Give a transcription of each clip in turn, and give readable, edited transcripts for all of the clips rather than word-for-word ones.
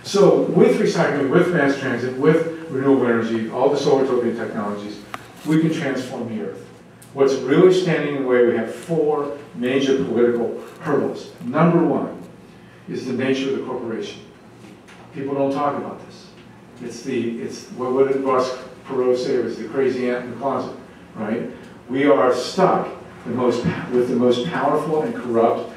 So with recycling, with mass transit, with renewable energy, all the solar token technologies, we can transform the Earth. What's really standing in the way, we have 4 major political hurdles. Number 1 is the nature of the corporation. People don't talk about this. What did Ross Perot say? It was the crazy ant in the closet, right? We are stuck with the most powerful and corrupt,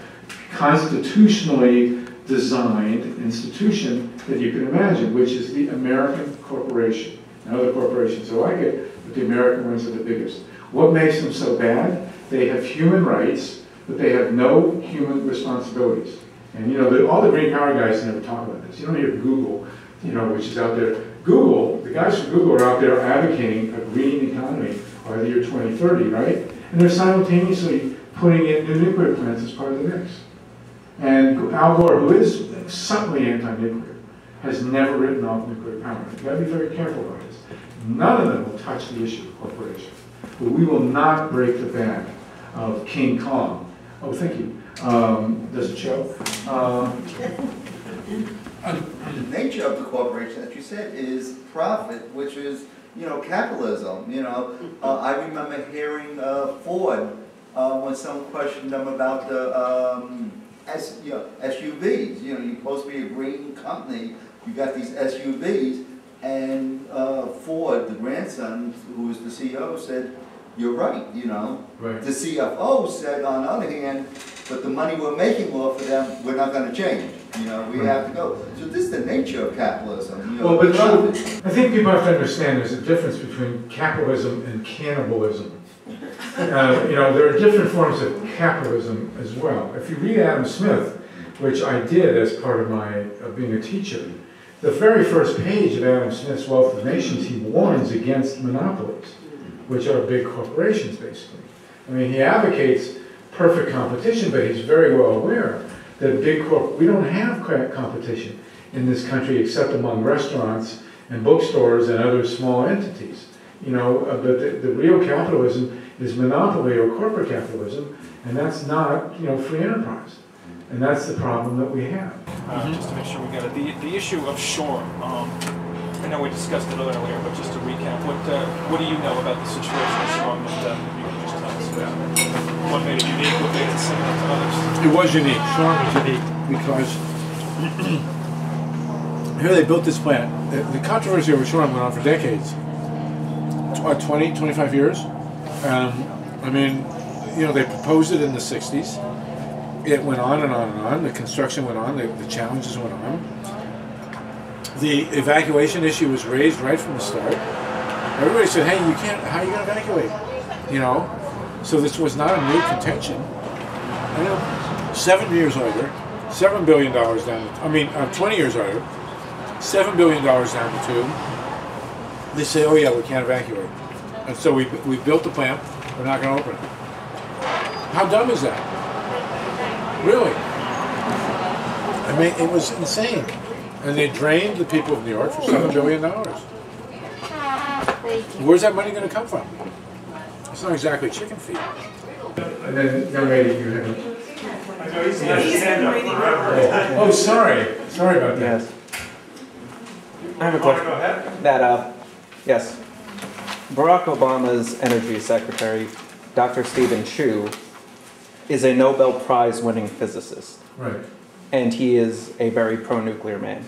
constitutionally designed institution that you can imagine, which is the American corporation. Now, other corporations are like it, but the American ones are the biggest. What makes them so bad? They have human rights, but they have no human responsibilities. And you know, all the green power guys never talk about this. You don't hear Google, you know, which is out there. Google, the guys from Google are out there advocating a green economy by the year 2030, right? And they're simultaneously putting in new nuclear plants as part of the mix. And Al Gore, who is subtly anti-nuclear, has never written off nuclear power. You've got to be very careful about this. None of them will touch the issue of corporation. But we will not break the back of King Kong. Oh, thank you. Does it show? The nature of the corporation, as you said, is profit, which is, you know, capitalism. You know, I remember hearing Ford when someone questioned them about the SUVs. You know, you're supposed to be a green company. You got these SUVs, and Ford, the grandson, who was the CEO, said, "You're right." You know, right. The CFO said, on the other hand, but the money we're making off of them, we're not going to change. You know, we have to go. So this is the nature of capitalism. You know, well, but I think people have to understand there's a difference between capitalism and cannibalism. You know, there are different forms of capitalism as well. If you read Adam Smith, which I did as part of being a teacher, the very first page of Adam Smith's Wealth of Nations, he warns against monopolies, which are big corporations, basically. I mean, he advocates perfect competition, but he's very well aware that we don't have competition in this country except among restaurants and bookstores and other small entities. You know, but the real capitalism is monopoly or corporate capitalism, and that's not, you know, free enterprise. And that's the problem that we have. Just to make sure we got it, the issue of Shoreham. I know we discussed it earlier, but just to recap, what do you know about the situation of Shoreham that you can just tell us about? What made it unique? What made it similar to others? It was unique. Shoreham was unique because here they built this plant. The controversy over Shoreham went on for decades. 20, 25 years. I mean, you know, they proposed it in the 60s. It went on and on and on. The construction went on. The challenges went on. The evacuation issue was raised right from the start. Everybody said, "Hey, you can't. How are you going to evacuate?" You know. So this was not a new contention. I know. 7 years later, $7 billion down. 20 years later, $7 billion down the tube. They say, "Oh yeah, we can't evacuate," and so we built the plant. We're not going to open it. How dumb is that? Really? I mean, it was insane. And they drained the people of New York for $7 billion. Where's that money going to come from? It's not exactly chicken feed. And then, young lady, you have. Oh, sorry. Sorry about that. Yes. I have a question. Yes. Barack Obama's Energy Secretary, Dr. Stephen Chu, is a Nobel Prize winning physicist. Right. And he is a very pro-nuclear man.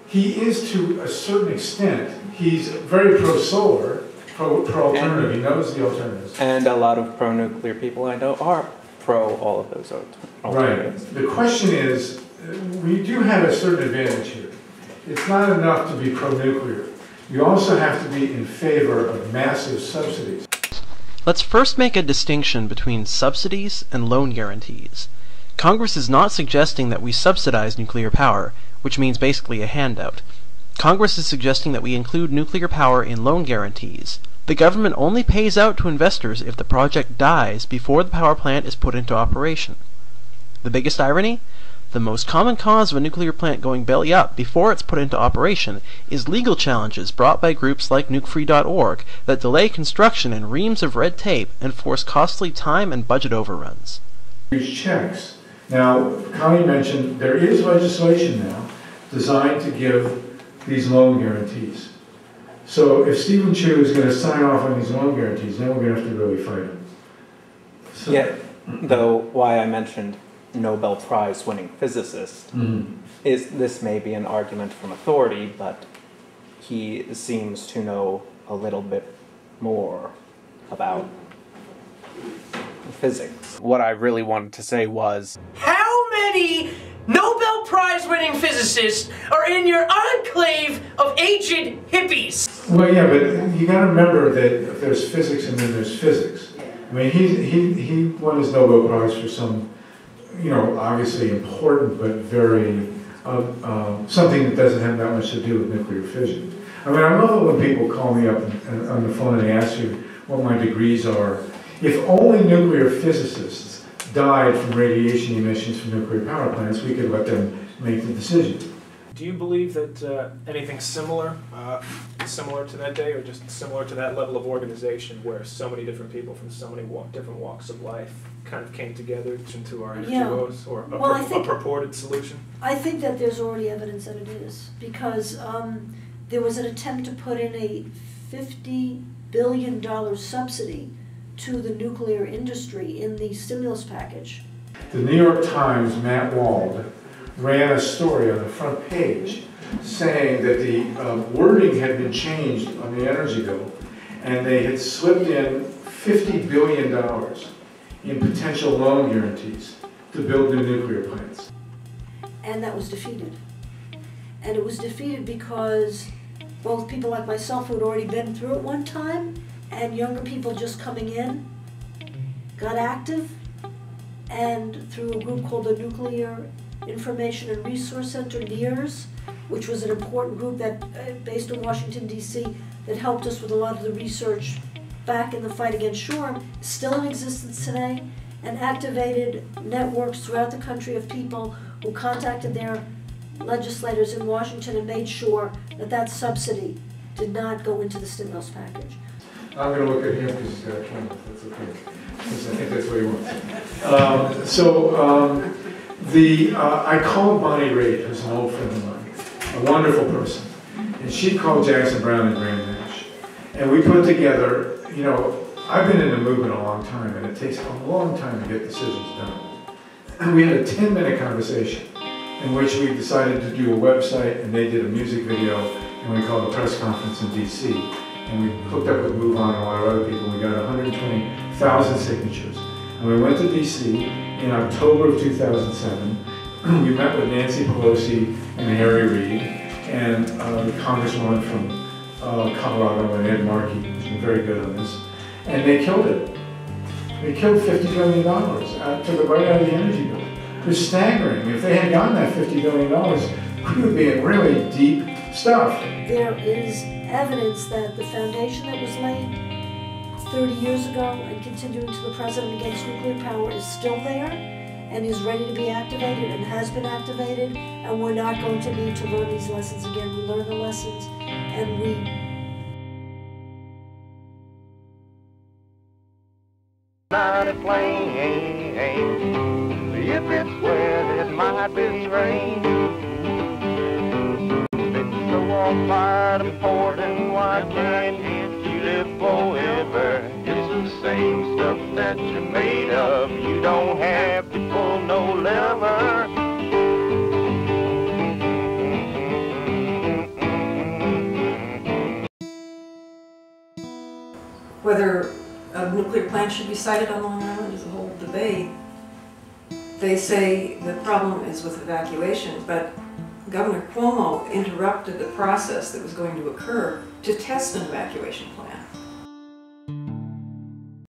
He is to a certain extent. He's very pro-solar, pro-alternative. He knows the alternatives. And a lot of pro-nuclear people I know are pro all of those alternatives. Right. The question is, we do have a certain advantage here. It's not enough to be pro-nuclear. You also have to be in favor of massive subsidies. Let's first make a distinction between subsidies and loan guarantees. Congress is not suggesting that we subsidize nuclear power, which means basically a handout. Congress is suggesting that we include nuclear power in loan guarantees. The government only pays out to investors if the project dies before the power plant is put into operation. The biggest irony? The most common cause of a nuclear plant going belly up before it's put into operation is legal challenges brought by groups like nukefree.org that delay construction and reams of red tape and force costly time and budget overruns. Huge checks. Now, Connie mentioned there is legislation now designed to give these loan guarantees. So if Stephen Chu is going to sign off on these loan guarantees, then we're going to have to really fight him. So, Yeah, though why I mentioned Nobel Prize winning physicist is this may be an argument from authority, but he seems to know a little bit more about physics. What I really wanted to say was, how many Nobel Prize winning physicists are in your enclave of ancient hippies? well, yeah, but you got to remember that there's physics and then there's physics. I mean, he won his Nobel Prize for some, you know, obviously important but very something that doesn't have that much to do with nuclear fission. I mean, I love it when people call me up on the phone and they ask you what my degrees are. If only nuclear physicists died from radiation emissions from nuclear power plants, we could let them make the decision. Do you believe that anything similar to that day, or just similar to that level of organization where so many different people from so many different walks of life kind of came together into our energy woes, or a purported solution? I think that there's already evidence that it is, because there was an attempt to put in a $50 billion subsidy to the nuclear industry in the stimulus package. The New York Times, Matt Wald, ran a story on the front page saying that the wording had been changed on the energy bill, and they had slipped in $50 billion in potential loan guarantees to build new nuclear plants. And that was defeated. And it was defeated because both people like myself who had already been through it one time and younger people just coming in got active, and through a group called the Nuclear Information and Resource Center, NIRS, which was an important group that based in Washington, D.C., that helped us with a lot of the research back in the fight against Shoreham, is still in existence today, and activated networks throughout the country of people who contacted their legislators in Washington and made sure that that subsidy did not go into the stimulus package. I'm going to look at him because he's got a camera. That's okay. Because I think that's what he wants. I called Bonnie Raitt, who's an old friend of mine, a wonderful person, and she called Jackson Brown and Graham Nash, and we put together. You know, I've been in the movement a long time, and it takes a long time to get decisions done. And we had a 10-minute conversation in which we decided to do a website, and they did a music video, and we called a press conference in D.C. And we hooked up with MoveOn and a lot of other people. We got 120,000 signatures. And we went to D.C. in October of 2007. We met with Nancy Pelosi and Harry Reid, and the congresswoman from Colorado, and Ed Markey, who's been very good on this. And they killed it. They killed $50 billion, took it right out of the energy bill. It was staggering. If they had gotten that $50 billion, we would be in really deep stuff. There is evidence that the foundation that was laid 30 years ago and continuing to the President Against Nuclear Power is still there and is ready to be activated and has been activated, and we're not going to need to learn these lessons again. We learn the lessons, and we not a plane. If it's wet, it might be rain. It's so all-fired important, why can't you live forever? It's the same stuff that you're made of. You don't have to pull no lever. Whether a nuclear plant should be sited on Long Island is a whole debate. They say the problem is with evacuation, but Governor Cuomo interrupted the process that was going to occur to test an evacuation plan.